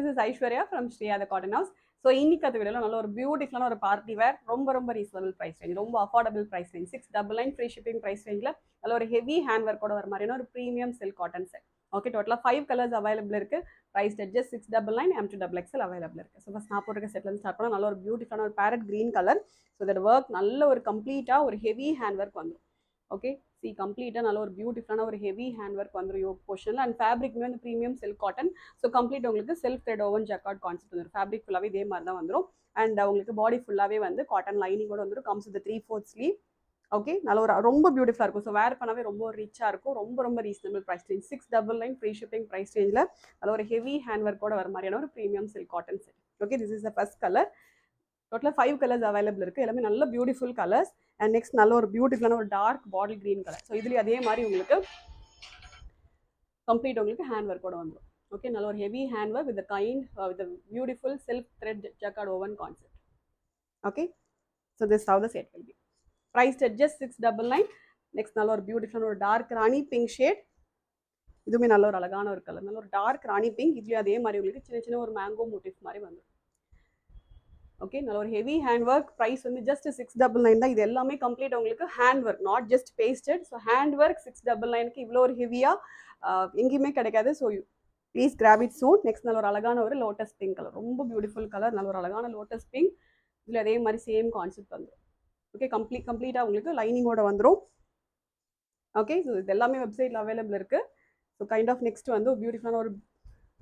this is Aishwarya from Shreya the Cotton House. So இன்னைக்கு அது வீடியோவில் நல்ல ஒரு பியூட்டிஃபுல்லான ஒரு பார்ட்டி வேர், ரொம்ப ரீசனபிள் ப்ரைஸ் ரேஞ்ச், ரொம்ப affordable price range, 699 free shipping price ரேஞ்சில் நல்ல ஒரு ஹெவி ஹேண்ட் ஒர்க்கோட வர மாதிரியான ஒரு premium silk cotton set. Okay, டோட்டலாக 5 கலர்ஸ் அவைலபிள் இருக்குது. ப்ரைஸ் ஜஸ்ட் 699, M2XXL அவைலபிள் இருக்குது. ஸோ ஃபஸ்ட் நான் போட்டுருக்க செட்லேருந்து ஸ்டார்ட் பண்ணால் நல்ல ஒரு பியூட்டிஃபுல்லான ஒரு பேரட் க்ரீன் கலர். ஸோ இதோட ஒர்க் நல்ல ஒரு கம்ப்ளீட்டாக ஒரு ஹெவி ஹேண்ட் ஒர்க் வந்துடும். ஓகே, சி கம்ப்ளீட்டாக நல்ல ஒரு பியூட்டிஃபுல்லான ஒரு ஹெவி ஹேண்ட் ஒர்க் வந்துடும் யோக் போர்ஷனில். அண்ட் ஃபேப்ரிக்மே வந்து premium silk cotton. So complete உங்களுக்கு self thread woven jacquard concept வந்துடும். ஃபேப்ரிக் ஃபுல்லாகவே இதே மாதிரி தான் வந்துடும். அண்ட் உங்களுக்கு பாடி ஃபுல்லாகவே வந்து காட்டன் லைனிங்கோட வந்துடும். Comes with 3/4 sleeve. ஓகே, நல்ல ஒரு ரொம்ப பியூட்டிஃபுல்லாக இருக்கும். ஸோ வேர் பண்ணவே ரொம்ப ரிச்சாக இருக்கும். ரொம்ப reasonable price range, 699 free shipping price ரேஞ்சில் நல்ல ஒரு ஹெவி ஹேண்ட் ஒர்க்கோட வர மாதிரியான ஒரு premium silk cotton set. Okay, this is the first colour. டோட்டலாக 5 கலர்ஸ் அவைலபிள் இருக்குது. எல்லாமே நல்ல பியூட்டிஃபுல் கலர்ஸ். அண்ட் நெக்ஸ்ட் நல்ல ஒரு பியூட்டிஃபுல்லான ஒரு dark bottle green colour. So இதுலேயும் அதே மாதிரி உங்களுக்கு கம்ப்ளீட் உங்களுக்கு ஹேண்ட் ஒர்க்கோட வந்துடும். ஓகே, நல்ல ஒரு heavy hand work with with beautiful self thread jacquard woven concept. Okay, so this how the set will be. Price just 699. Next நல்ல ஒரு பியூட்டிஃபுல்லான ஒரு டார்க் ராணி பிங்க் ஷேட். இதுவுமே நல்ல ஒரு அழகான ஒரு கலர், நல்ல ஒரு டார்க் ராணி பிங்க். இதுலேயும் அதே மாதிரி உங்களுக்கு சின்ன ஒரு மேங்கோ மோட்டிஃப் மாதிரி வந்துடும். ஓகே, நல்ல ஒரு ஹெவி ஹேண்ட் ஒர்க். ப்ரைஸ் வந்து ஜஸ்ட் 699 தான். இது எல்லாமே கம்ப்ளீட் உங்களுக்கு hand work, not just pasted. So hand work 699க்கு இவ்வளோ ஒரு ஹெவியாக எங்கேயுமே கிடைக்காது. So please grab it soon. Next நல்ல ஒரு அழகான ஒரு லோட்டஸ் பிங்க் கலர், ரொம்ப பியூட்டிஃபுல் கலர், நல்ல ஒரு அழகான லோட்டஸ் பிங்க். இதில் அதே மாதிரி சேம் கான்செப்ட் வந்துடும். ஓகே, கம்ப்ளீட்டாக உங்களுக்கு லைனிங்கோட வந்துடும். ஓகே, ஸோ இது எல்லாமே வெப்சைட்டில் அவைலபிள் இருக்குது. ஸோ கைண்ட் ஆஃப் நெக்ஸ்ட் வந்து பியூட்டிஃபுல்லான ஒரு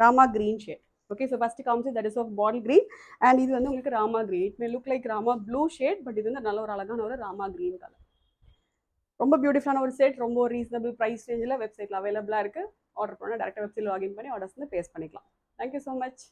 Rama green shade. Okay, so first காமிச்சு that is of bottle green. And இது வந்து உங்களுக்கு Rama green. It may look like Rama blue shade, but இது வந்து நல்ல ஒரு அழகான ஒரு ராமா க்ரீன் கலர். ரொம்ப பியூட்டிஃபுல்லான ஒரு செட், ரொம்ப ரீசனபிள் ப்ரைஸ் ரேஞ்சில் வெப்சைட்டில் அவைலபிளாக இருக்குது. ஆர்டர் பண்ணால் டேரெக்டாக வெப்சைட்டில் லாகின் பண்ணி ஆர்டர்ஸ் வந்து பேஸ் பண்ணிக்கலாம். Thank you so much.